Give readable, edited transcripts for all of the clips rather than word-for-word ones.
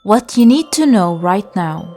What you need to know right now.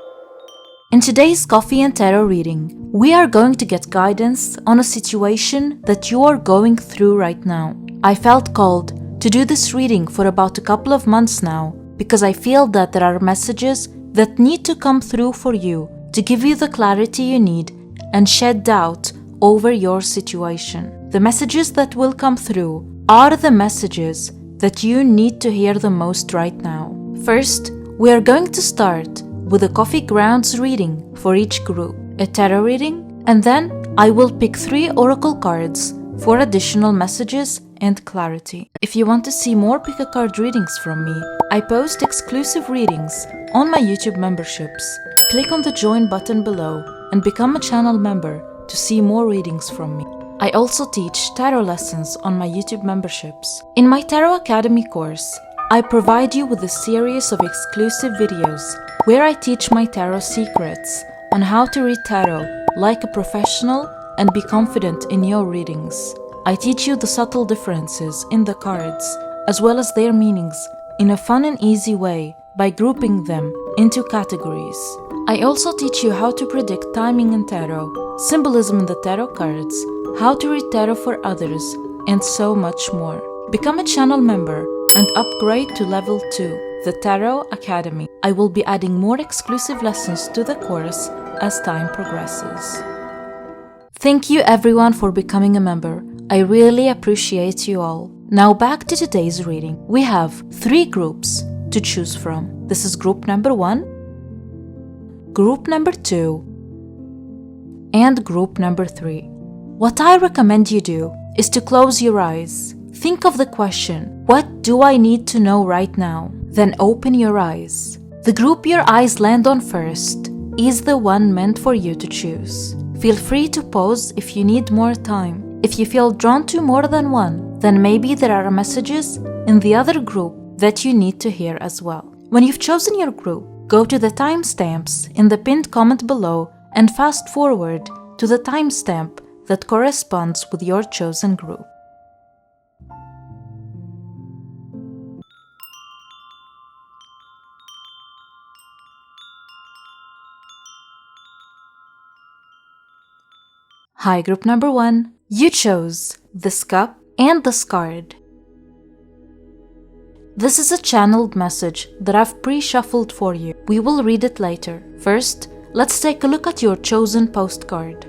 In today's Coffee and Tarot reading, we are going to get guidance on a situation that you are going through right now. I felt called to do this reading for about a couple of months now because I feel that there are messages that need to come through for you to give you the clarity you need and shed doubt over your situation. The messages that will come through are the messages that you need to hear the most right now. First, we are going to start with a coffee grounds reading for each group, a tarot reading, and then I will pick 3 oracle cards for additional messages and clarity. If you want to see more pick a card readings from me, I post exclusive readings on my YouTube memberships. Click on the join button below and become a channel member to see more readings from me. I also teach tarot lessons on my YouTube memberships. In my Tarot Academy course, I provide you with a series of exclusive videos where I teach my tarot secrets on how to read tarot like a professional and be confident in your readings. I teach you the subtle differences in the cards as well as their meanings in a fun and easy way by grouping them into categories. I also teach you how to predict timing in tarot, symbolism in the tarot cards, how to read tarot for others, and so much more. Become a channel member and upgrade to level 2, the Tarot Academy. I will be adding more exclusive lessons to the course as time progresses. Thank you everyone for becoming a member. I really appreciate you all. Now back to today's reading. We have 3 groups to choose from. This is group number 1, group number 2, and group number 3. What I recommend you do is to close your eyes. Think of the question, what do I need to know right now? Then open your eyes. The group your eyes land on first is the one meant for you to choose. Feel free to pause if you need more time. If you feel drawn to more than one, then maybe there are messages in the other group that you need to hear as well. When you've chosen your group, go to the timestamps in the pinned comment below and fast forward to the timestamp that corresponds with your chosen group. Hi, group number 1. You chose this cup and this card. This is a channeled message that I've pre-shuffled for you. We will read it later. First, let's take a look at your chosen postcard.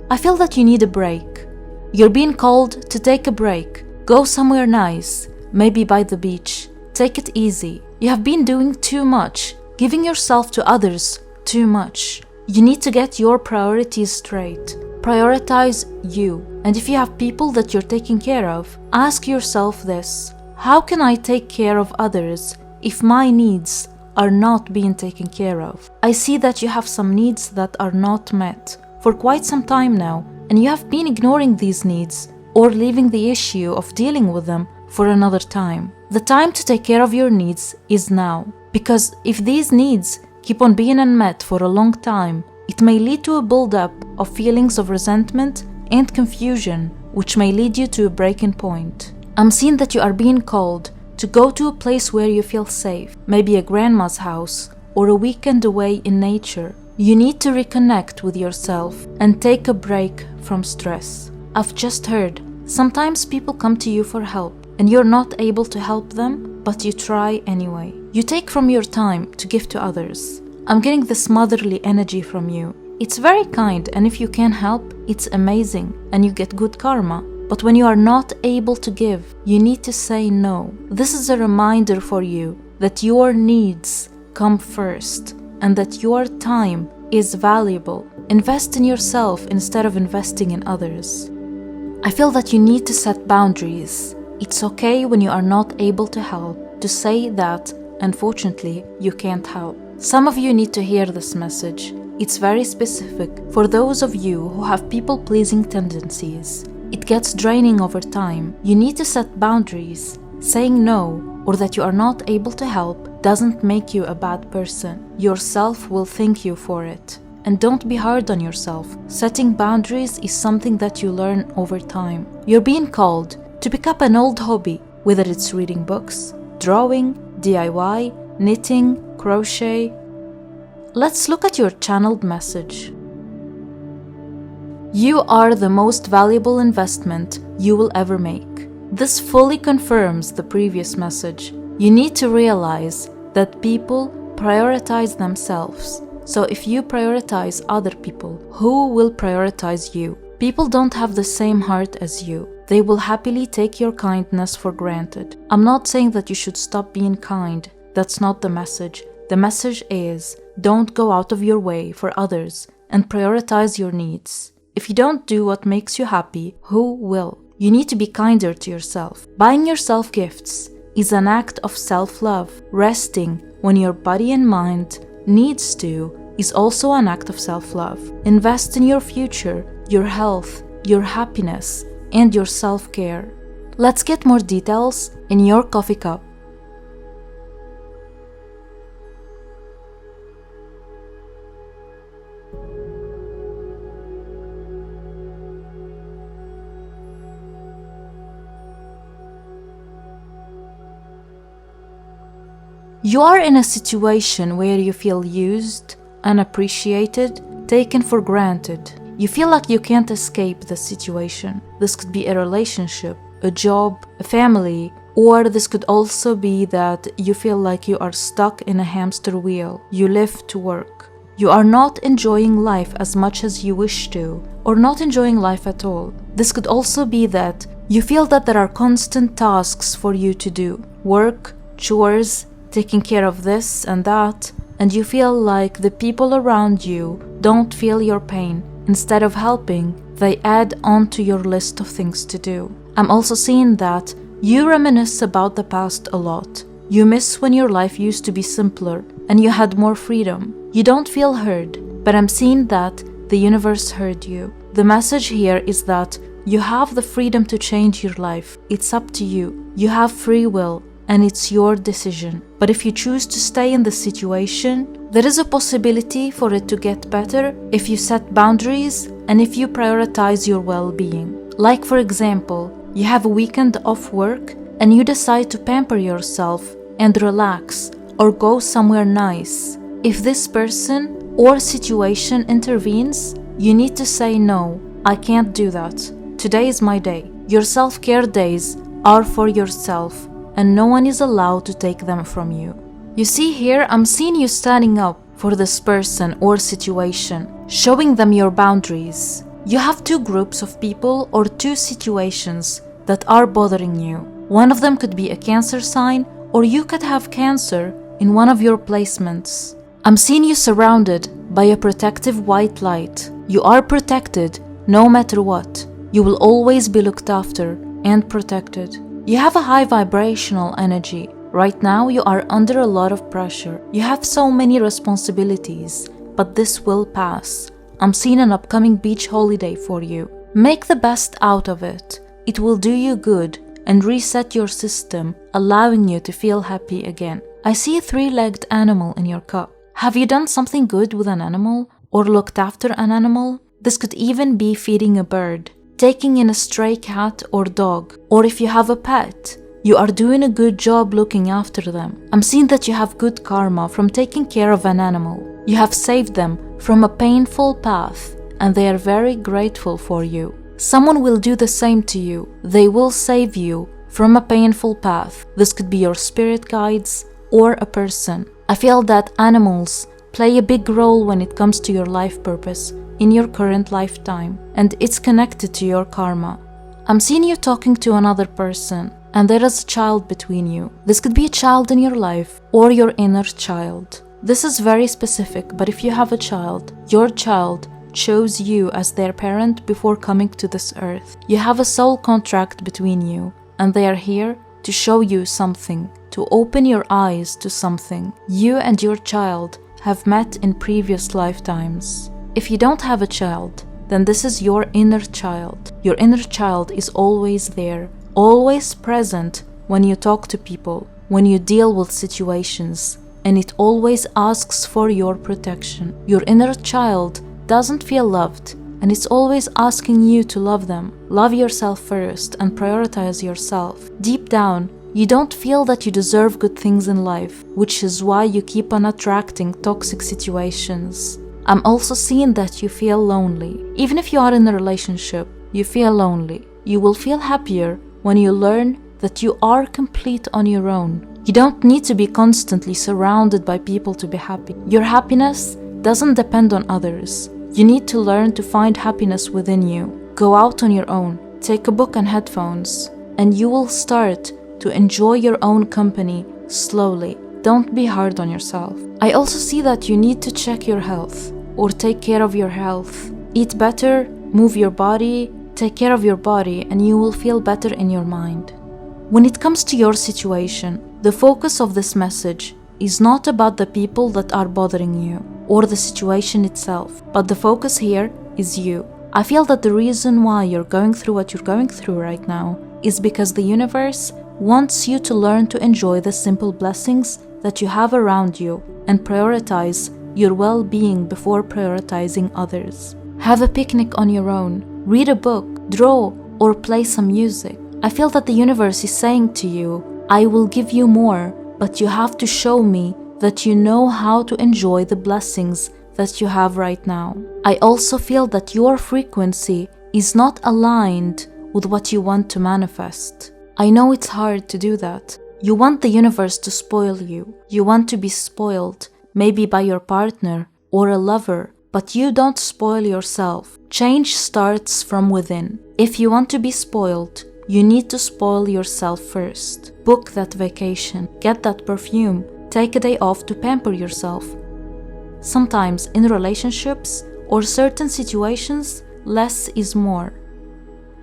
I feel that you need a break. You're being called to take a break. Go somewhere nice, maybe by the beach. Take it easy. You have been doing too much, giving yourself to others too much. You need to get your priorities straight. Prioritize you. And if you have people that you're taking care of, ask yourself this: how can I take care of others if my needs are not being taken care of? I see that you have some needs that are not met for quite some time now, and you have been ignoring these needs or leaving the issue of dealing with them for another time. The time to take care of your needs is now, because if these needs keep on being unmet for a long time, it may lead to a buildup of feelings of resentment and confusion, which may lead you to a breaking point. I'm seeing that you are being called to go to a place where you feel safe, maybe a grandma's house or a weekend away in nature. You need to reconnect with yourself and take a break from stress. I've just heard sometimes people come to you for help and you're not able to help them, but you try anyway. You take from your time to give to others. I'm getting this motherly energy from you. It's very kind, and if you can help, it's amazing and you get good karma. But when you are not able to give, you need to say no. This is a reminder for you that your needs come first and that your time is valuable. Invest in yourself instead of investing in others. I feel that you need to set boundaries. It's okay when you are not able to help to say that, unfortunately, you can't help. Some of you need to hear this message. It's very specific for those of you who have people-pleasing tendencies. It gets draining over time. You need to set boundaries. Saying no or that you are not able to help doesn't make you a bad person. Yourself will thank you for it. And don't be hard on yourself. Setting boundaries is something that you learn over time. You're being called to pick up an old hobby, whether it's reading books, drawing, DIY, knitting, crochet. Let's look at your channeled message. You are the most valuable investment you will ever make. This fully confirms the previous message. You need to realize that people prioritize themselves. So if you prioritize other people, who will prioritize you? People don't have the same heart as you. They will happily take your kindness for granted. I'm not saying that you should stop being kind. That's not the message. The message is, don't go out of your way for others and prioritize your needs. If you don't do what makes you happy, who will? You need to be kinder to yourself. Buying yourself gifts is an act of self-love. Resting when your body and mind needs to is also an act of self-love. Invest in your future, your health, your happiness, and your self-care. Let's get more details in your coffee cup. You are in a situation where you feel used, unappreciated, taken for granted. You feel like you can't escape the situation. This could be a relationship, a job, a family, or this could also be that you feel like you are stuck in a hamster wheel. You live to work. You are not enjoying life as much as you wish to, or not enjoying life at all. This could also be that you feel that there are constant tasks for you to do. Work, chores, taking care of this and that, and you feel like the people around you don't feel your pain. Instead of helping, they add on to your list of things to do. I'm also seeing that you reminisce about the past a lot. You miss when your life used to be simpler and you had more freedom. You don't feel heard, but I'm seeing that the universe heard you. The message here is that you have the freedom to change your life. It's up to you. You have free will, and it's your decision. But if you choose to stay in the situation, there is a possibility for it to get better if you set boundaries and if you prioritize your well-being. Like for example, you have a weekend off work and you decide to pamper yourself and relax or go somewhere nice. If this person or situation intervenes, you need to say no, I can't do that. Today is my day. Your self-care days are for yourself, and no one is allowed to take them from you. You see here, I'm seeing you standing up for this person or situation, showing them your boundaries. You have two groups of people or two situations that are bothering you. One of them could be a Cancer sign, or you could have Cancer in one of your placements. I'm seeing you surrounded by a protective white light. You are protected no matter what. You will always be looked after and protected. You have a high vibrational energy. Right now you are under a lot of pressure. You have so many responsibilities, but this will pass. I'm seeing an upcoming beach holiday for you. Make the best out of it. It will do you good and reset your system, allowing you to feel happy again. I see a three-legged animal in your cup. Have you done something good with an animal or looked after an animal? This could even be feeding a bird, taking in a stray cat or dog, or if you have a pet, you are doing a good job looking after them. I'm seeing that you have good karma from taking care of an animal. You have saved them from a painful path, and they are very grateful for you. Someone will do the same to you. They will save you from a painful path. This could be your spirit guides or a person. I feel that animals play a big role when it comes to your life purpose in your current lifetime, and it's connected to your karma. I'm seeing you talking to another person, and there is a child between you. This could be a child in your life or your inner child. This is very specific, but if you have a child, your child chose you as their parent before coming to this earth. You have a soul contract between you, and they are here to show you something, to open your eyes to something. You and your child have met in previous lifetimes. If you don't have a child, then this is your inner child. Your inner child is always there, always present when you talk to people, when you deal with situations, and it always asks for your protection. Your inner child doesn't feel loved, and it's always asking you to love them. Love yourself first and prioritize yourself. Deep down, You don't feel that you deserve good things in life, which is why you keep on attracting toxic situations. I'm also seeing that you feel lonely. Even if you are in a relationship, you feel lonely. You will feel happier when you learn that you are complete on your own. You don't need to be constantly surrounded by people to be happy. Your happiness doesn't depend on others. You need to learn to find happiness within you. Go out on your own, take a book and headphones, and you will start to enjoy your own company slowly. Don't be hard on yourself. I also see that you need to check your health or take care of your health. Eat better, move your body, take care of your body, and you will feel better in your mind. When it comes to your situation, the focus of this message is not about the people that are bothering you or the situation itself, but the focus here is you. I feel that the reason why you're going through what you're going through right now is because the universe wants you to learn to enjoy the simple blessings that you have around you and prioritize your well-being before prioritizing others. Have a picnic on your own, read a book, draw, or play some music. I feel that the universe is saying to you, I will give you more, but you have to show me that you know how to enjoy the blessings that you have right now. I also feel that your frequency is not aligned with what you want to manifest. I know it's hard to do that. You want the universe to spoil you. You want to be spoiled, maybe by your partner or a lover, but you don't spoil yourself. Change starts from within. If you want to be spoiled, you need to spoil yourself first. Book that vacation, get that perfume, take a day off to pamper yourself. Sometimes in relationships or certain situations, less is more.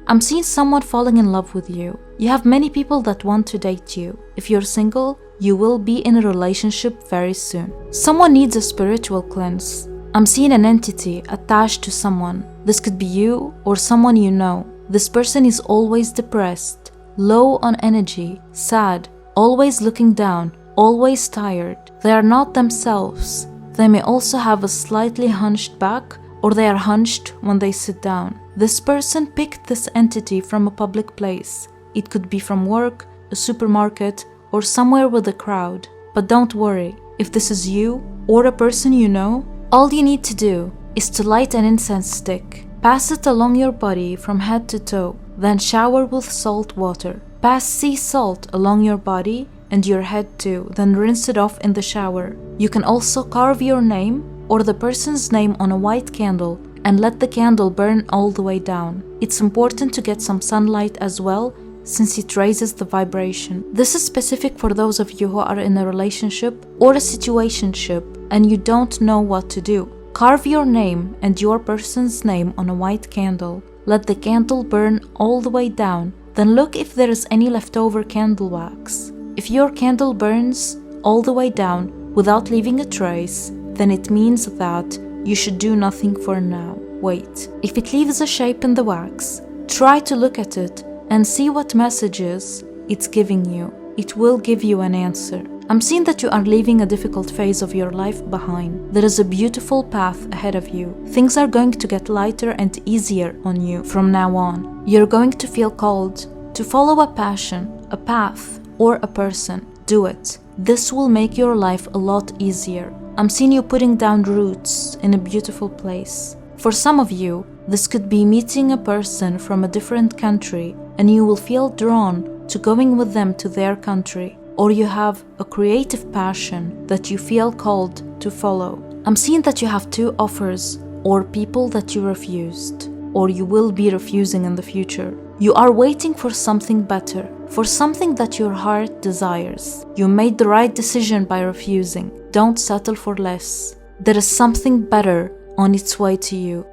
I'm seeing someone falling in love with you. You have many people that want to date you. If you're single, you will be in a relationship very soon. Someone needs a spiritual cleanse. I'm seeing an entity attached to someone. This could be you or someone you know. This person is always depressed, low on energy, sad, always looking down, always tired. They are not themselves. They may also have a slightly hunched back, or they are hunched when they sit down. This person picked this entity from a public place. It could be from work, a supermarket, or somewhere with a crowd. But don't worry, if this is you or a person you know, all you need to do is to light an incense stick. Pass it along your body from head to toe, then shower with salt water. Pass sea salt along your body and your head too, then rinse it off in the shower. You can also carve your name or the person's name on a white candle and let the candle burn all the way down. It's important to get some sunlight as well, since it raises the vibration. This is specific for those of you who are in a relationship or a situationship and you don't know what to do. Carve your name and your person's name on a white candle. Let the candle burn all the way down. Then look if there is any leftover candle wax. If your candle burns all the way down without leaving a trace, then it means that you should do nothing for now. Wait. If it leaves a shape in the wax, try to look at it and see what messages it's giving you. It will give you an answer. I'm seeing that you are leaving a difficult phase of your life behind. There is a beautiful path ahead of you. Things are going to get lighter and easier on you from now on. You're going to feel called to follow a passion, a path, or a person. Do it. This will make your life a lot easier. I'm seeing you putting down roots in a beautiful place. For some of you, this could be meeting a person from a different country and you will feel drawn to going with them to their country. Or you have a creative passion that you feel called to follow. I'm seeing that you have 2 offers or people that you refused, or you will be refusing in the future. You are waiting for something better, for something that your heart desires. You made the right decision by refusing. Don't settle for less. There is something better on its way to you.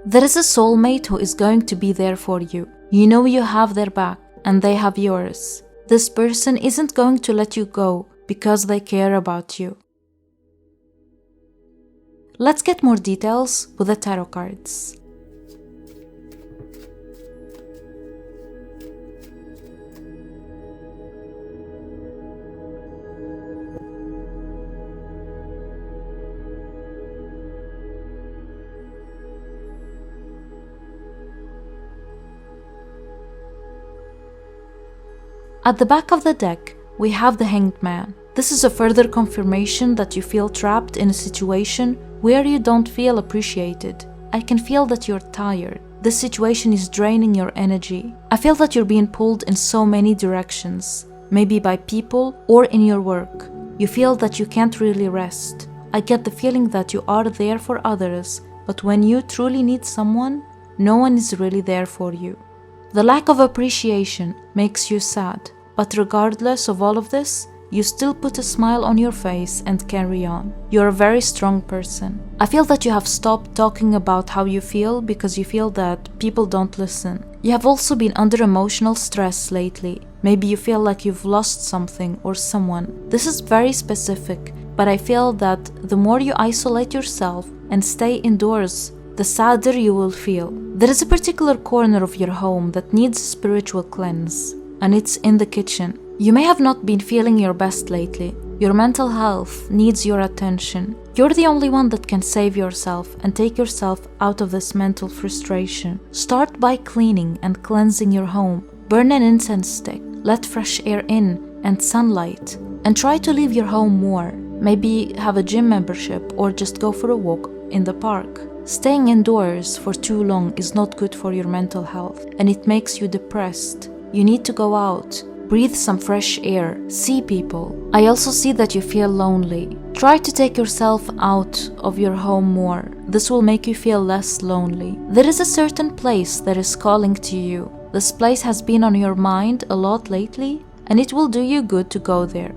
There is a soulmate who is going to be there for you. You know you have their back and they have yours. This person isn't going to let you go because they care about you. Let's get more details with the tarot cards. At the back of the deck, we have the Hanged Man. This is a further confirmation that you feel trapped in a situation where you don't feel appreciated. I can feel that you're tired. This situation is draining your energy. I feel that you're being pulled in so many directions, maybe by people or in your work. You feel that you can't really rest. I get the feeling that you are there for others, but when you truly need someone, no one is really there for you. The lack of appreciation makes you sad, but regardless of all of this, you still put a smile on your face and carry on. You're a very strong person. I feel that you have stopped talking about how you feel because you feel that people don't listen. You have also been under emotional stress lately. Maybe you feel like you've lost something or someone. This is very specific, but I feel that the more you isolate yourself and stay indoors, the sadder you will feel. There is a particular corner of your home that needs a spiritual cleanse, and it's in the kitchen. You may have not been feeling your best lately. Your mental health needs your attention. You're the only one that can save yourself and take yourself out of this mental frustration. Start by cleaning and cleansing your home. Burn an incense stick. Let fresh air in and sunlight. And try to leave your home more. Maybe have a gym membership or just go for a walk in the park. Staying indoors for too long is not good for your mental health, and it makes you depressed. You need to go out, breathe some fresh air, see people. I also see that you feel lonely. Try to take yourself out of your home more. This will make you feel less lonely. There is a certain place that is calling to you. This place has been on your mind a lot lately, and it will do you good to go there.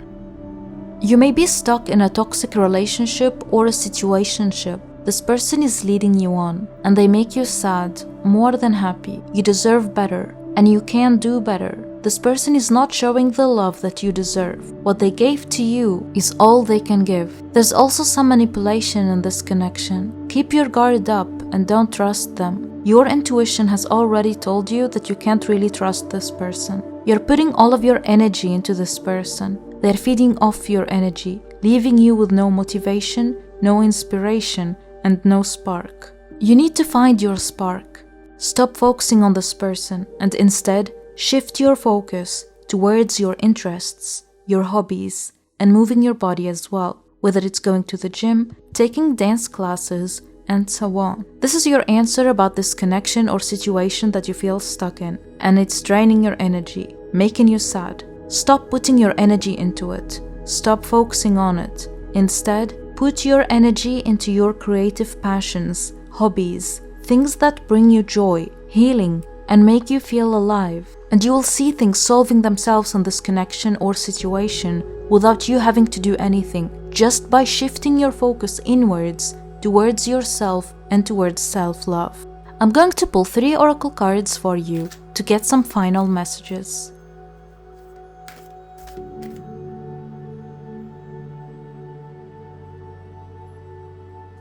You may be stuck in a toxic relationship or a situationship. This person is leading you on, and they make you sad, more than happy. You deserve better, and you can do better. This person is not showing the love that you deserve. What they gave to you is all they can give. There's also some manipulation in this connection. Keep your guard up and don't trust them. Your intuition has already told you that you can't really trust this person. You're putting all of your energy into this person. They're feeding off your energy, leaving you with no motivation, no inspiration, and no spark. You need to find your spark. Stop focusing on this person and instead shift your focus towards your interests, your hobbies, and moving your body as well, whether it's going to the gym, taking dance classes, and so on. This is your answer about this connection or situation that you feel stuck in, and it's draining your energy, making you sad. Stop putting your energy into it. Stop focusing on it. Instead, put your energy into your creative passions, hobbies, things that bring you joy, healing, and make you feel alive. And you will see things solving themselves in this connection or situation without you having to do anything, just by shifting your focus inwards, towards yourself and towards self-love. I'm going to pull 3 oracle cards for you to get some final messages.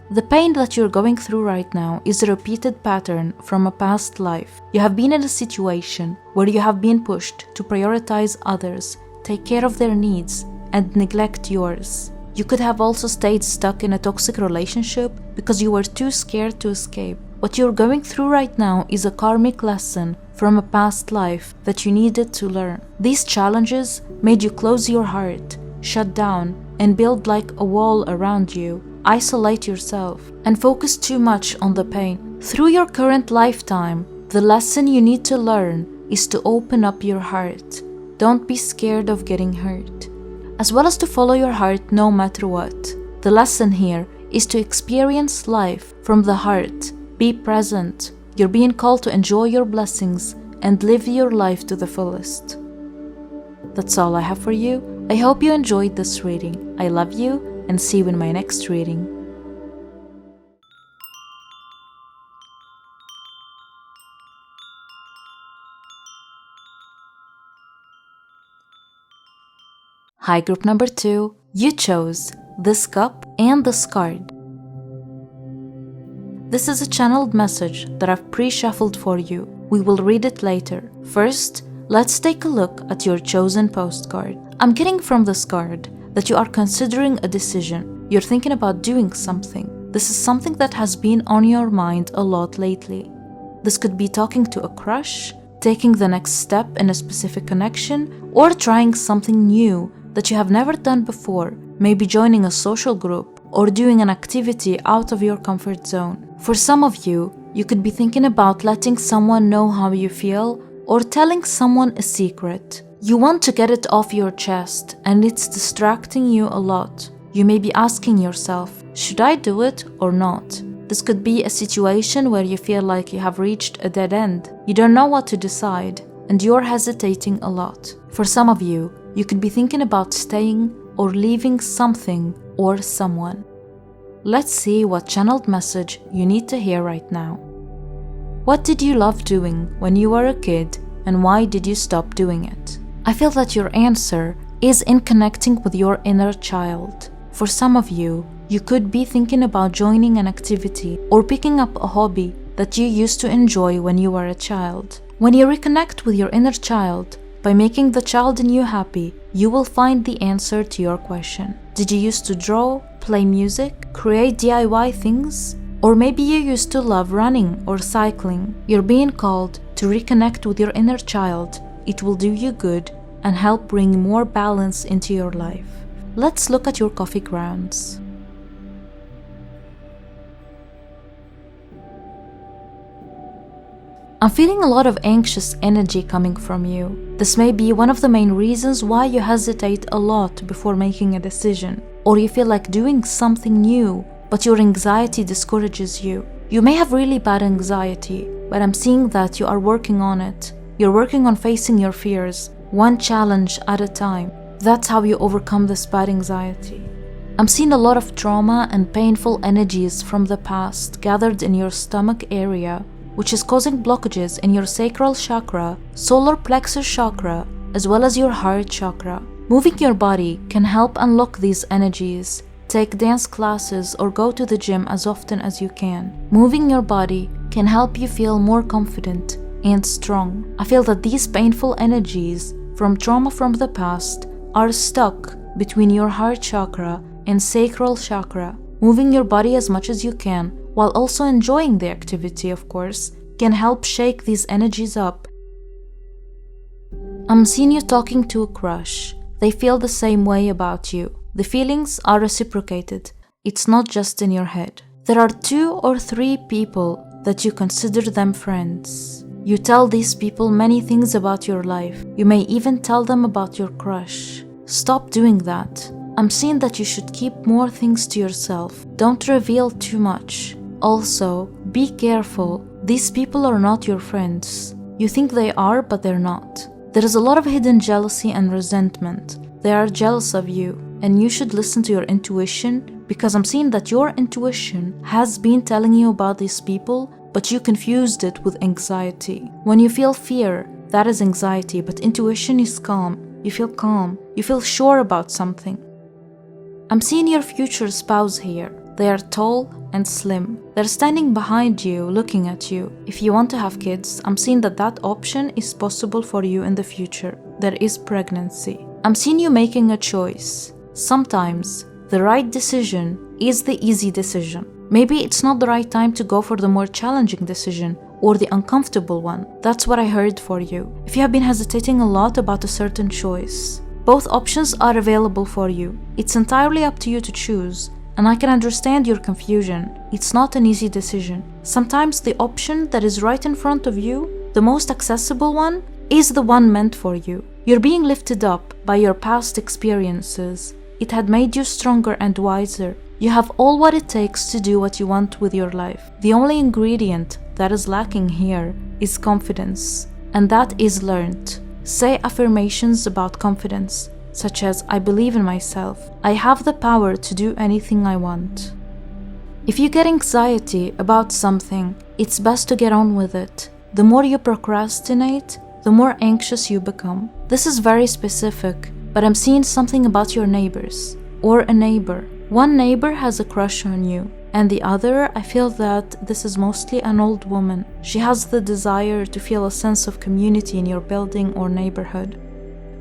The pain that you're going through right now is a repeated pattern from a past life. You have been in a situation where you have been pushed to prioritize others, take care of their needs, and neglect yours. You could have also stayed stuck in a toxic relationship because you were too scared to escape. What you're going through right now is a karmic lesson from a past life that you needed to learn. These challenges made you close your heart, shut down, and build like a wall around you. Isolate yourself and focus too much on the pain. Through your current lifetime, the lesson you need to learn is to open up your heart. Don't be scared of getting hurt, as well as to follow your heart no matter what. The lesson here is to experience life from the heart. Be present. You're being called to enjoy your blessings and live your life to the fullest. That's all I have for you. I hope you enjoyed this reading. I love you and see you in my next reading. Hi, group number 2. You chose this cup and this card. This is a channeled message that I've pre-shuffled for you. We will read it later. First, let's take a look at your chosen postcard. I'm getting from this card that you are considering a decision. You're thinking about doing something. This is something that has been on your mind a lot lately. This could be talking to a crush, taking the next step in a specific connection, or trying something new that you have never done before, maybe joining a social group or doing an activity out of your comfort zone. For some of you, you could be thinking about letting someone know how you feel or telling someone a secret. You want to get it off your chest and it's distracting you a lot. You may be asking yourself, should I do it or not? This could be a situation where you feel like you have reached a dead end. You don't know what to decide and you're hesitating a lot. For some of you, you could be thinking about staying or leaving something or someone. Let's see what channeled message you need to hear right now. What did you love doing when you were a kid and why did you stop doing it? I feel that your answer is in connecting with your inner child. For some of you, you could be thinking about joining an activity or picking up a hobby that you used to enjoy when you were a child. When you reconnect with your inner child, by making the child in you happy, you will find the answer to your question. Did you used to draw, play music, create DIY things? Or maybe you used to love running or cycling. You're being called to reconnect with your inner child. It will do you good and help bring more balance into your life. Let's look at your coffee grounds. I'm feeling a lot of anxious energy coming from you. This may be one of the main reasons why you hesitate a lot before making a decision, or you feel like doing something new, but your anxiety discourages you. You may have really bad anxiety, but I'm seeing that you are working on it. You're working on facing your fears, one challenge at a time. That's how you overcome this bad anxiety. I'm seeing a lot of trauma and painful energies from the past gathered in your stomach area, which is causing blockages in your sacral chakra, solar plexus chakra, as well as your heart chakra. Moving your body can help unlock these energies. Take dance classes or go to the gym as often as you can. Moving your body can help you feel more confident and strong. I feel that these painful energies from trauma from the past are stuck between your heart chakra and sacral chakra. Moving your body as much as you can, while also enjoying the activity, of course, can help shake these energies up. I'm seeing you talking to a crush. They feel the same way about you. The feelings are reciprocated. It's not just in your head. There are 2 or 3 people that you consider them friends. You tell these people many things about your life. You may even tell them about your crush. Stop doing that. I'm seeing that you should keep more things to yourself. Don't reveal too much. Also, be careful. These people are not your friends. You think they are, but they're not. There is a lot of hidden jealousy and resentment. They are jealous of you, and you should listen to your intuition, because I'm seeing that your intuition has been telling you about these people, but you confused it with anxiety. When you feel fear, that is anxiety, but intuition is calm. You feel calm. You feel sure about something. I'm seeing your future spouse here. They are tall and slim. They're standing behind you, looking at you. If you want to have kids, I'm seeing that that option is possible for you in the future. There is pregnancy. I'm seeing you making a choice. Sometimes, the right decision is the easy decision. Maybe it's not the right time to go for the more challenging decision or the uncomfortable one. That's what I heard for you. If you have been hesitating a lot about a certain choice, both options are available for you. It's entirely up to you to choose. And I can understand your confusion. It's not an easy decision. Sometimes the option that is right in front of you, the most accessible one, is the one meant for you. You're being lifted up by your past experiences. It had made you stronger and wiser. You have all what it takes to do what you want with your life. The only ingredient that is lacking here is confidence, and that is learned. Say affirmations about confidence, such as, I believe in myself. I have the power to do anything I want. If you get anxiety about something, it's best to get on with it. The more you procrastinate, the more anxious you become. This is very specific, but I'm seeing something about your neighbors or a neighbor. One neighbor has a crush on you, and the other, I feel that this is mostly an old woman. She has the desire to feel a sense of community in your building or neighborhood.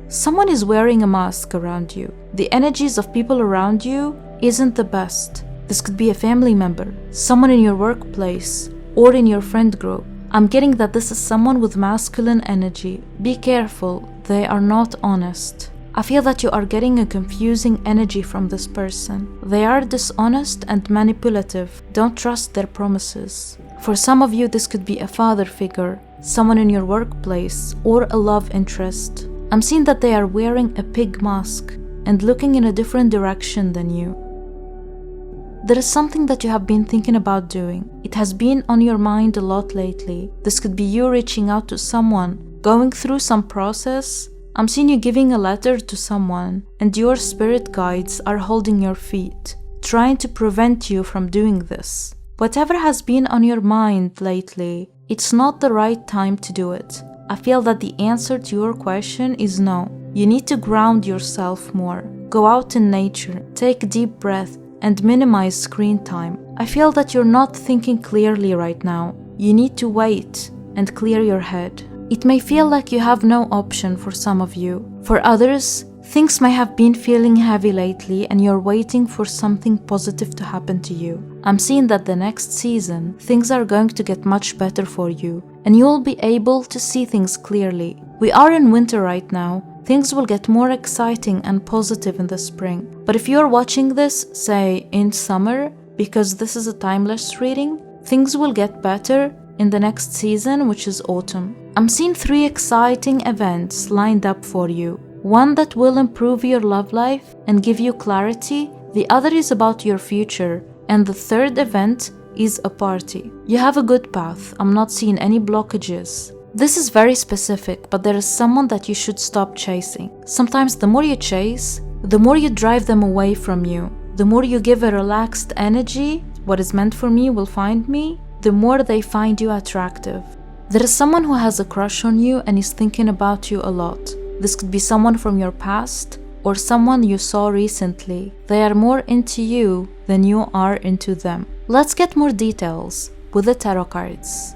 Someone is wearing a mask around you. The energies of people around you isn't the best. This could be a family member, someone in your workplace, or in your friend group. I'm getting that this is someone with masculine energy. Be careful, they are not honest. I feel that you are getting a confusing energy from this person. They are dishonest and manipulative. Don't trust their promises. For some of you, this could be a father figure, someone in your workplace, or a love interest. I'm seeing that they are wearing a pig mask and looking in a different direction than you. There is something that you have been thinking about doing. It has been on your mind a lot lately. This could be you reaching out to someone, going through some process. I'm seeing you giving a letter to someone, and your spirit guides are holding your feet, trying to prevent you from doing this. Whatever has been on your mind lately, it's not the right time to do it. I feel that the answer to your question is no. You need to ground yourself more. Go out in nature, take a deep breath, and minimize screen time. I feel that you're not thinking clearly right now. You need to wait and clear your head. It may feel like you have no option for some of you. For others, things may have been feeling heavy lately and you're waiting for something positive to happen to you. I'm seeing that the next season, things are going to get much better for you and you'll be able to see things clearly. We are in winter right now. Things will get more exciting and positive in the spring. But if you're watching this, say, in summer, because this is a timeless reading, things will get better in the next season, which is autumn. I'm seeing 3 exciting events lined up for you. One that will improve your love life and give you clarity. The other is about your future. And the third event is a party. You have a good path. I'm not seeing any blockages. This is very specific, but there is someone that you should stop chasing. Sometimes the more you chase, the more you drive them away from you. The more you give a relaxed energy, what is meant for me will find me, the more they find you attractive. There is someone who has a crush on you and is thinking about you a lot. This could be someone from your past or someone you saw recently. They are more into you than you are into them. Let's get more details with the tarot cards.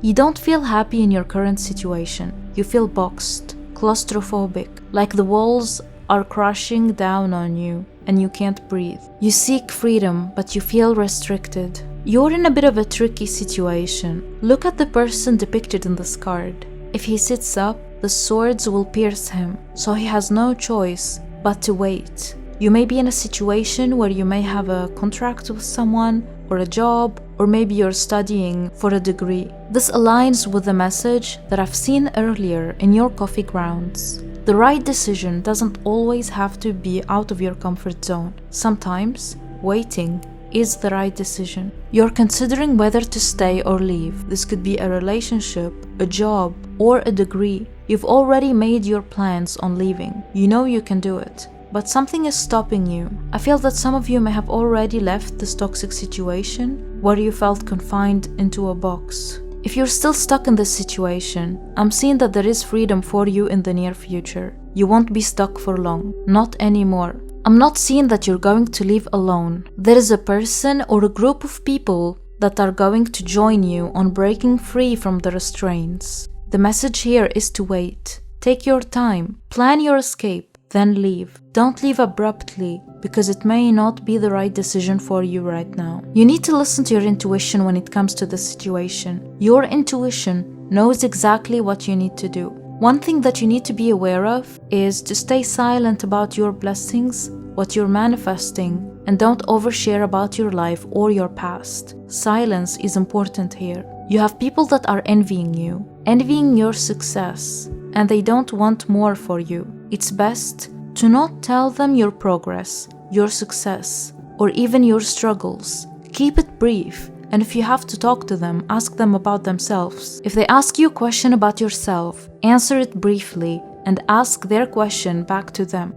You don't feel happy in your current situation. You feel boxed, claustrophobic, like the walls are crashing down on you and you can't breathe. You seek freedom, but you feel restricted. You're in a bit of a tricky situation. Look at the person depicted in this card. If he sits up, the swords will pierce him, so he has no choice but to wait. You may be in a situation where you may have a contract with someone, or a job, or maybe you're studying for a degree. This aligns with the message that I've seen earlier in your coffee grounds. The right decision doesn't always have to be out of your comfort zone. Sometimes, waiting is the right decision. You're considering whether to stay or leave. This could be a relationship, a job, or a degree. You've already made your plans on leaving. You know you can do it. But something is stopping you. I feel that some of you may have already left this toxic situation where you felt confined into a box. If you're still stuck in this situation, I'm seeing that there is freedom for you in the near future. You won't be stuck for long. Not anymore. I'm not seeing that you're going to leave alone. There is a person or a group of people that are going to join you on breaking free from the restraints. The message here is to wait. Take your time. Plan your escape. Then leave. Don't leave abruptly because it may not be the right decision for you right now. You need to listen to your intuition when it comes to this situation. Your intuition knows exactly what you need to do. One thing that you need to be aware of is to stay silent about your blessings, what you're manifesting, and don't overshare about your life or your past. Silence is important here. You have people that are envying you, envying your success, and they don't want more for you. It's best to not tell them your progress, your success, or even your struggles. Keep it brief, and if you have to talk to them, ask them about themselves. If they ask you a question about yourself, answer it briefly and ask their question back to them.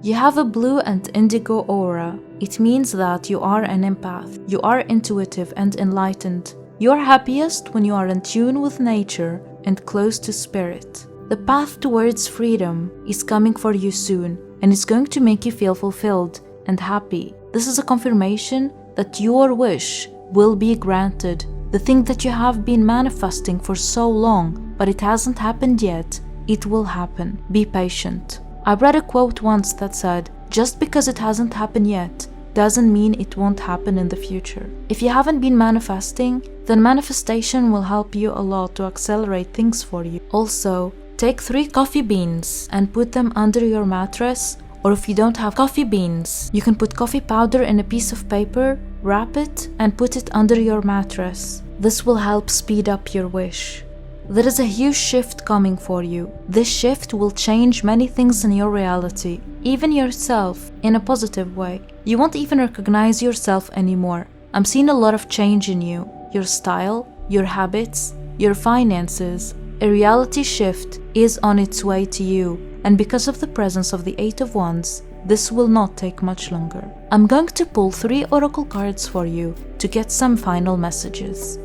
You have a blue and indigo aura. It means that you are an empath. You are intuitive and enlightened. You are happiest when you are in tune with nature and close to spirit. The path towards freedom is coming for you soon, and it's going to make you feel fulfilled and happy. This is a confirmation that your wish will be granted. The thing that you have been manifesting for so long, but it hasn't happened yet, it will happen. Be patient. I read a quote once that said, just because it hasn't happened yet doesn't mean it won't happen in the future. If you haven't been manifesting, then manifestation will help you a lot to accelerate things for you. Also, take 3 coffee beans and put them under your mattress, or if you don't have coffee beans, you can put coffee powder in a piece of paper, wrap it, and put it under your mattress. This will help speed up your wish. There is a huge shift coming for you. This shift will change many things in your reality, even yourself, in a positive way. You won't even recognize yourself anymore. I'm seeing a lot of change in you, your style, your habits, your finances. A reality shift is on its way to you, and because of the presence of the 8 of Wands, this will not take much longer. I'm going to pull 3 oracle cards for you to get some final messages.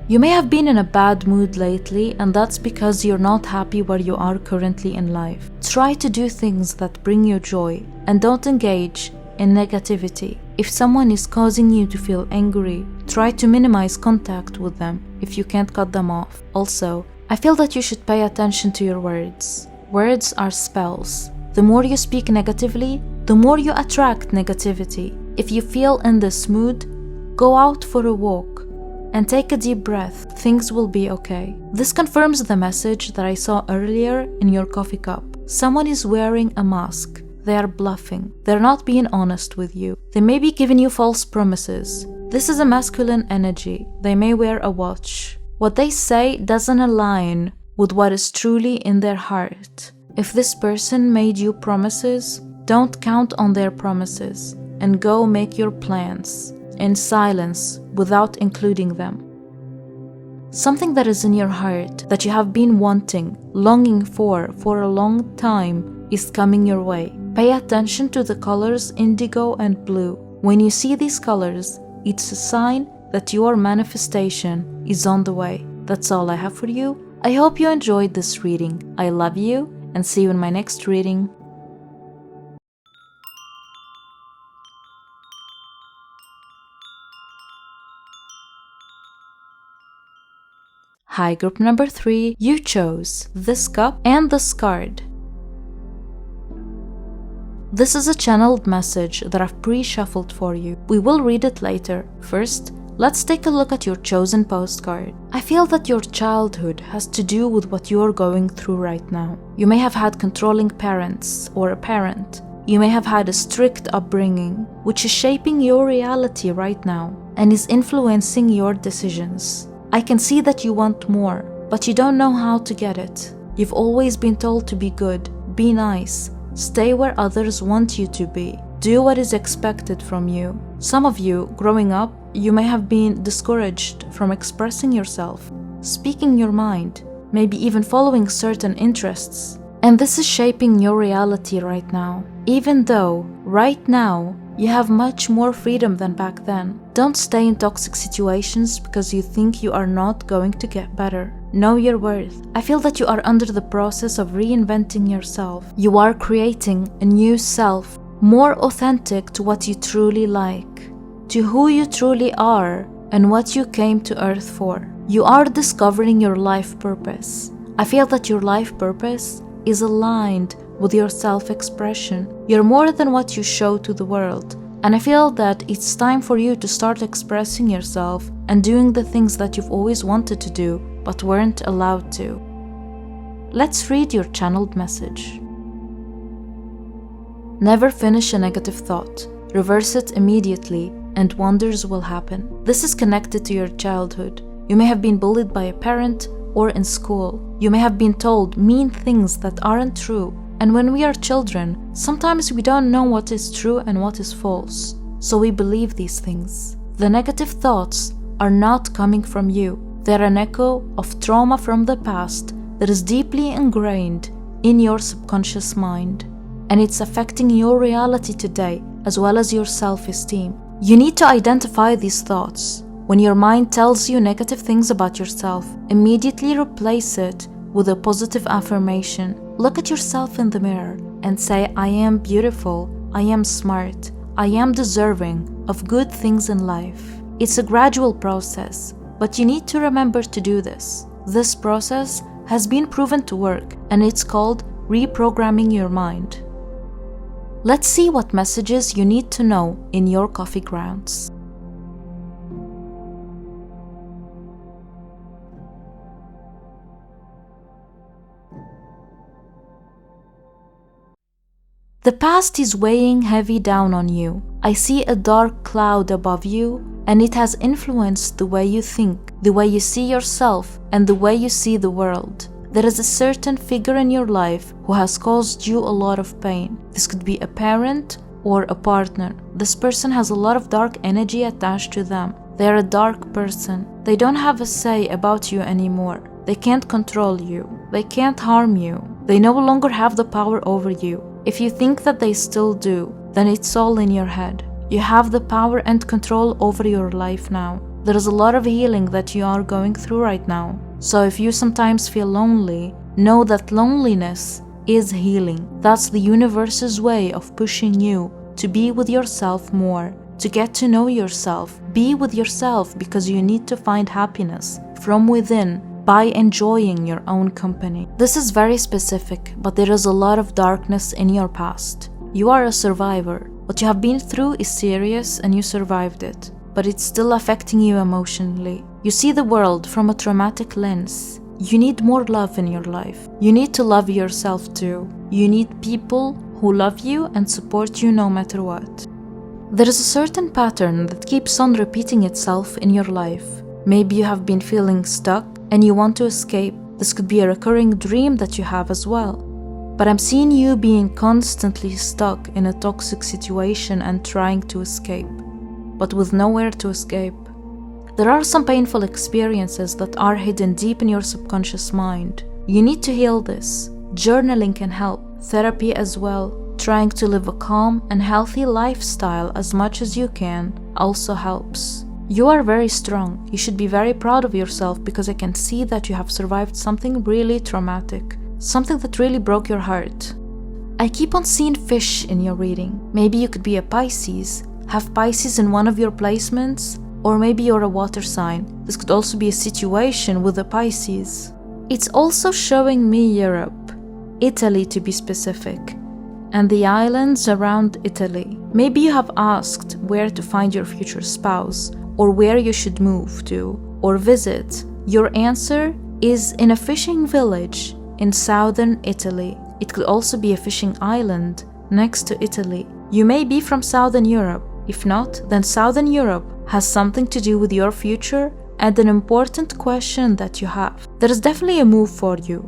You may have been in a bad mood lately, and that's because you're not happy where you are currently in life. Try to do things that bring you joy, and don't engage in negativity. If someone is causing you to feel angry, try to minimize contact with them if you can't cut them off. Also, I feel that you should pay attention to your words. Words are spells. The more you speak negatively, the more you attract negativity. If you feel in this mood, go out for a walk and take a deep breath. Things will be okay. This confirms the message that I saw earlier in your coffee cup. Someone is wearing a mask. They are bluffing. They're not being honest with you. They may be giving you false promises. This is a masculine energy. They may wear a watch. What they say doesn't align with what is truly in their heart. If this person made you promises, don't count on their promises and go make your plans in silence without including them. Something that is in your heart that you have been wanting, longing for a long time is coming your way. Pay attention to the colors indigo and blue. When you see these colors, it's a sign that your manifestation is on the way. That's all I have for you. I hope you enjoyed this reading. I love you and see you in my next reading. Hi, group number 3, you chose this cup and this card. This is a channeled message that I've pre-shuffled for you. We will read it later. First, let's take a look at your chosen postcard. I feel that your childhood has to do with what you're going through right now. You may have had controlling parents or a parent. You may have had a strict upbringing, which is shaping your reality right now and is influencing your decisions. I can see that you want more, but you don't know how to get it. You've always been told to be good, be nice, stay where others want you to be, do what is expected from you. Some of you, growing up, you may have been discouraged from expressing yourself, speaking your mind, maybe even following certain interests. And this is shaping your reality right now. Even though, right now, you have much more freedom than back then. Don't stay in toxic situations because you think you are not going to get better. Know your worth. I feel that you are under the process of reinventing yourself. You are creating a new self, more authentic to what you truly like, to who you truly are, and what you came to Earth for. You are discovering your life purpose. I feel that your life purpose is aligned with your self-expression. You're more than what you show to the world. And I feel that it's time for you to start expressing yourself and doing the things that you've always wanted to do but weren't allowed to. Let's read your channeled message. Never finish a negative thought. Reverse it immediately and wonders will happen. This is connected to your childhood. You may have been bullied by a parent or in school. You may have been told mean things that aren't true. And when we are children, sometimes we don't know what is true and what is false. So we believe these things. The negative thoughts are not coming from you. They're an echo of trauma from the past that is deeply ingrained in your subconscious mind. And it's affecting your reality today as well as your self-esteem. You need to identify these thoughts. When your mind tells you negative things about yourself, immediately replace it with a positive affirmation. Look at yourself in the mirror and say, I am beautiful, I am smart, I am deserving of good things in life. It's a gradual process, but you need to remember to do this. This process has been proven to work, and it's called reprogramming your mind. Let's see what messages you need to know in your coffee grounds. The past is weighing heavy down on you. I see a dark cloud above you, and it has influenced the way you think, the way you see yourself, and the way you see the world. There is a certain figure in your life who has caused you a lot of pain. This could be a parent or a partner. This person has a lot of dark energy attached to them. They are a dark person. They don't have a say about you anymore. They can't control you. They can't harm you. They no longer have the power over you. If you think that they still do, then it's all in your head. You have the power and control over your life now. There is a lot of healing that you are going through right now. So if you sometimes feel lonely, know that loneliness is healing. That's the universe's way of pushing you to be with yourself more, to get to know yourself. Be with yourself because you need to find happiness from within by enjoying your own company. This is very specific, but there is a lot of darkness in your past. You are a survivor. What you have been through is serious and you survived it, but it's still affecting you emotionally. You see the world from a traumatic lens. You need more love in your life. You need to love yourself too. You need people who love you and support you no matter what. There is a certain pattern that keeps on repeating itself in your life. Maybe you have been feeling stuck and you want to escape. This could be a recurring dream that you have as well. But I'm seeing you being constantly stuck in a toxic situation and trying to escape, but with nowhere to escape. There are some painful experiences that are hidden deep in your subconscious mind. You need to heal this. Journaling can help. Therapy as well. Trying to live a calm and healthy lifestyle as much as you can also helps. You are very strong. You should be very proud of yourself because I can see that you have survived something really traumatic, something that really broke your heart. I keep on seeing fish in your reading. Maybe you could be a Pisces, have Pisces in one of your placements, or maybe you're a water sign. This could also be a situation with a Pisces. It's also showing me Europe, Italy to be specific, and the islands around Italy. Maybe you have asked where to find your future spouse, or where you should move to, or visit. Your answer is in a fishing village in southern Italy. It could also be a fishing island next to Italy. You may be from Southern Europe. If not, then Southern Europe has something to do with your future and an important question that you have. There is definitely a move for you.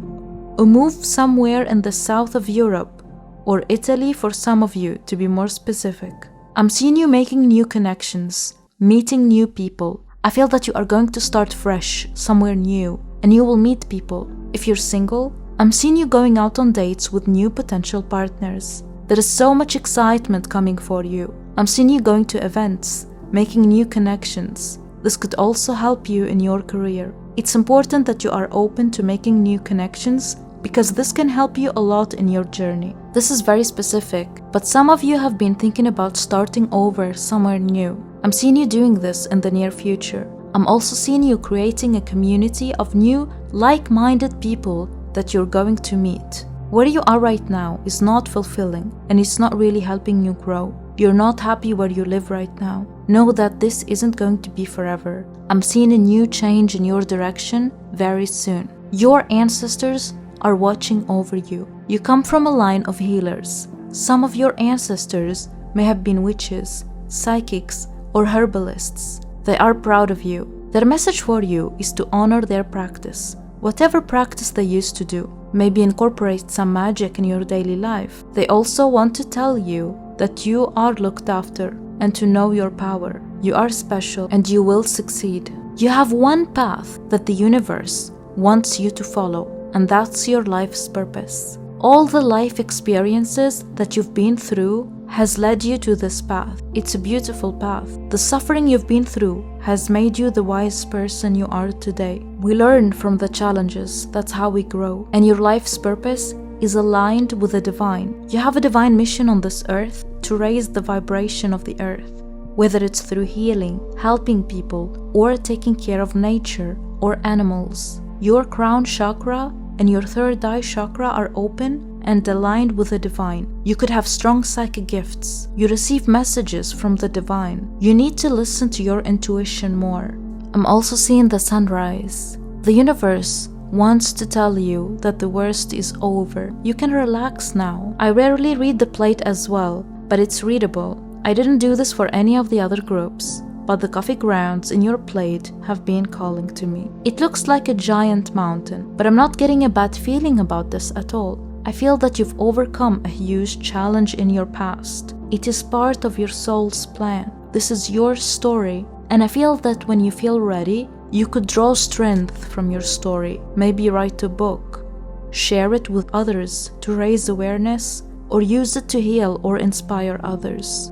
A move somewhere in the south of Europe, or Italy for some of you, to be more specific. I'm seeing you making new connections, meeting new people. I feel that you are going to start fresh, somewhere new, and you will meet people. If you're single, I'm seeing you going out on dates with new potential partners. There is so much excitement coming for you. I'm seeing you going to events, making new connections. This could also help you in your career. It's important that you are open to making new connections because this can help you a lot in your journey. This is very specific, but some of you have been thinking about starting over somewhere new. I'm seeing you doing this in the near future. I'm also seeing you creating a community of new, like-minded people that you're going to meet. Where you are right now is not fulfilling, and it's not really helping you grow. You're not happy where you live right now. Know that this isn't going to be forever. I'm seeing a new change in your direction very soon. Your ancestors are watching over you. You come from a line of healers. Some of your ancestors may have been witches, psychics, or herbalists. They are proud of you. Their message for you is to honor their practice. Whatever practice they used to do, maybe incorporate some magic in your daily life. They also want to tell you that you are looked after and to know your power. You are special and you will succeed. You have one path that the universe wants you to follow, and that's your life's purpose. All the life experiences that you've been through has led you to this path. It's a beautiful path. The suffering you've been through has made you the wise person you are today. We learn from the challenges. That's how we grow. And your life's purpose is aligned with the divine. You have a divine mission on this earth to raise the vibration of the earth. whether it's through healing, helping people, or taking care of nature or animals. Your crown chakra and your third eye chakra are open and aligned with the divine. You could have strong psychic gifts. You receive messages from the divine. You need to listen to your intuition more. I'm also seeing the sunrise. The universe wants to tell you that the worst is over. You can relax now. I rarely read the plate as well, but it's readable. I didn't do this for any of the other groups, but the coffee grounds in your plate have been calling to me. It looks like a giant mountain, but I'm not getting a bad feeling about this at all. I feel that you've overcome a huge challenge in your past. It is part of your soul's plan. This is your story, and I feel that when you feel ready, you could draw strength from your story. Maybe write a book, share it with others to raise awareness, or use it to heal or inspire others.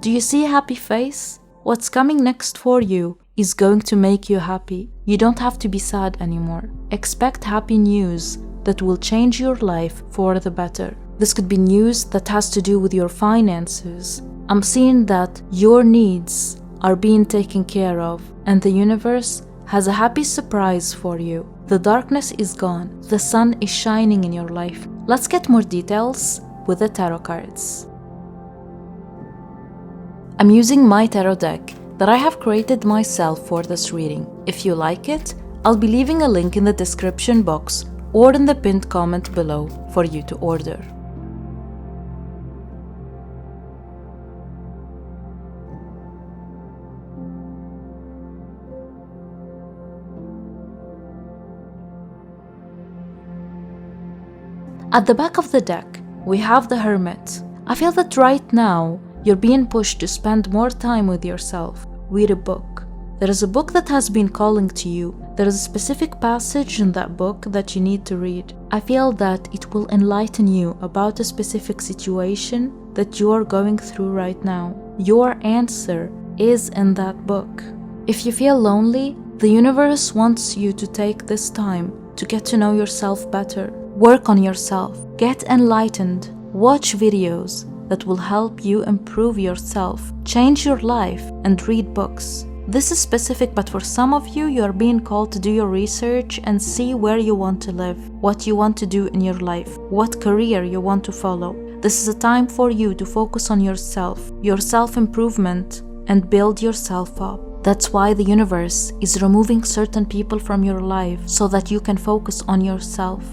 Do you see a happy face? What's coming next for you is going to make you happy. You don't have to be sad anymore. Expect happy news that will change your life for the better. This could be news that has to do with your finances. I'm seeing that your needs are being taken care of, and the universe has a happy surprise for you. The darkness is gone. The sun is shining in your life. Let's get more details with the tarot cards. I'm using my tarot deck that I have created myself for this reading. If you like it, I'll be leaving a link in the description box or in the pinned comment below for you to order. At the back of the deck, we have the Hermit. I feel that right now, you're being pushed to spend more time with yourself. Read a book. There is a book that has been calling to you. There is a specific passage in that book that you need to read. I feel that it will enlighten you about a specific situation that you are going through right now. Your answer is in that book. If you feel lonely, the universe wants you to take this time to get to know yourself better. Work on yourself. Get enlightened. Watch videos that will help you improve yourself, change your life, and read books. This is specific, but for some of you, you are being called to do your research and see where you want to live, what you want to do in your life, what career you want to follow. This is a time for you to focus on yourself, your self-improvement, and build yourself up. That's why the universe is removing certain people from your life so that you can focus on yourself.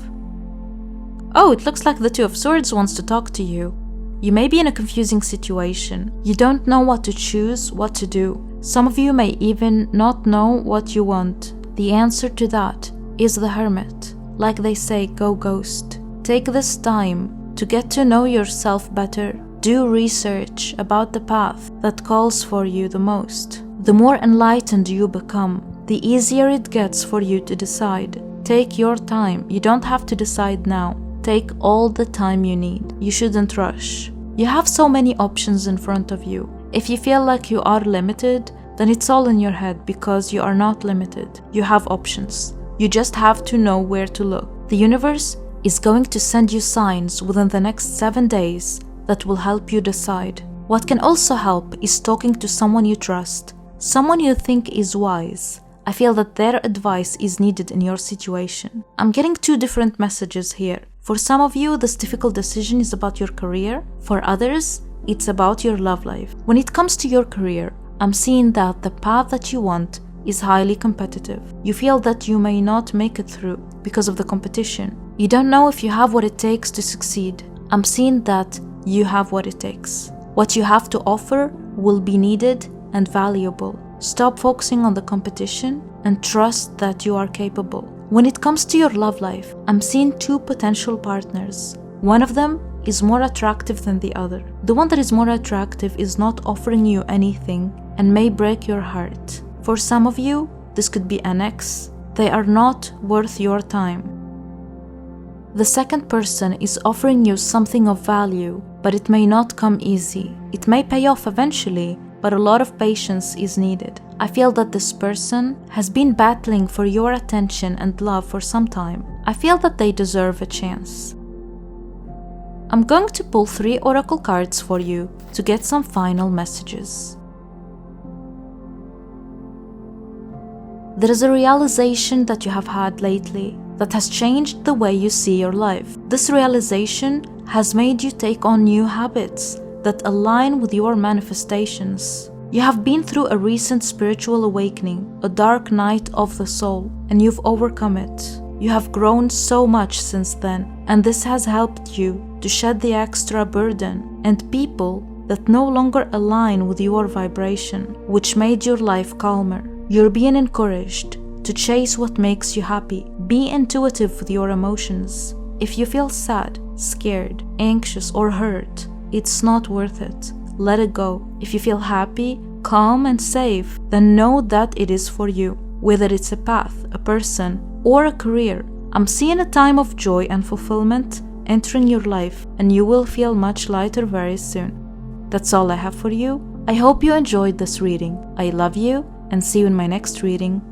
Oh, it looks like the Two of Swords wants to talk to you. You may be in a confusing situation. You don't know what to choose, what to do. Some of you may even not know what you want. The answer to that is the Hermit. Like they say, go ghost. Take this time to get to know yourself better. Do research about the path that calls for you the most. The more enlightened you become, the easier it gets for you to decide. Take your time. You don't have to decide now. Take all the time you need. You shouldn't rush. You have so many options in front of you. If you feel like you are limited, then it's all in your head because you are not limited. You have options. You just have to know where to look. The universe is going to send you signs within the next 7 days that will help you decide. What can also help is talking to someone you trust, someone you think is wise. I feel that their advice is needed in your situation. I'm getting 2 different messages here. For some of you, this difficult decision is about your career. For others, it's about your love life. When it comes to your career, I'm seeing that the path that you want is highly competitive. You feel that you may not make it through because of the competition. You don't know if you have what it takes to succeed. I'm seeing that you have what it takes. What you have to offer will be needed and valuable. Stop focusing on the competition and trust that you are capable. When it comes to your love life, I'm seeing 2 potential partners. One of them is more attractive than the other. The one that is more attractive is not offering you anything and may break your heart. For some of you, this could be an ex. They are not worth your time. The second person is offering you something of value, but it may not come easy. It may pay off eventually, but a lot of patience is needed. I feel that this person has been battling for your attention and love for some time. I feel that they deserve a chance. I'm going to pull 3 oracle cards for you to get some final messages. There is a realization that you have had lately that has changed the way you see your life. This realization has made you take on new habits that align with your manifestations. You have been through a recent spiritual awakening, a dark night of the soul, and you've overcome it. You have grown so much since then, and this has helped you to shed the extra burden and people that no longer align with your vibration, which made your life calmer. You're being encouraged to chase what makes you happy. Be intuitive with your emotions. If you feel sad, scared, anxious, or hurt, it's not worth it. Let it go. If you feel happy, calm, and safe, then know that it is for you. Whether it's a path, a person, or a career, I'm seeing a time of joy and fulfillment entering your life, and you will feel much lighter very soon. That's all I have for you. I hope you enjoyed this reading. I love you, and see you in my next reading.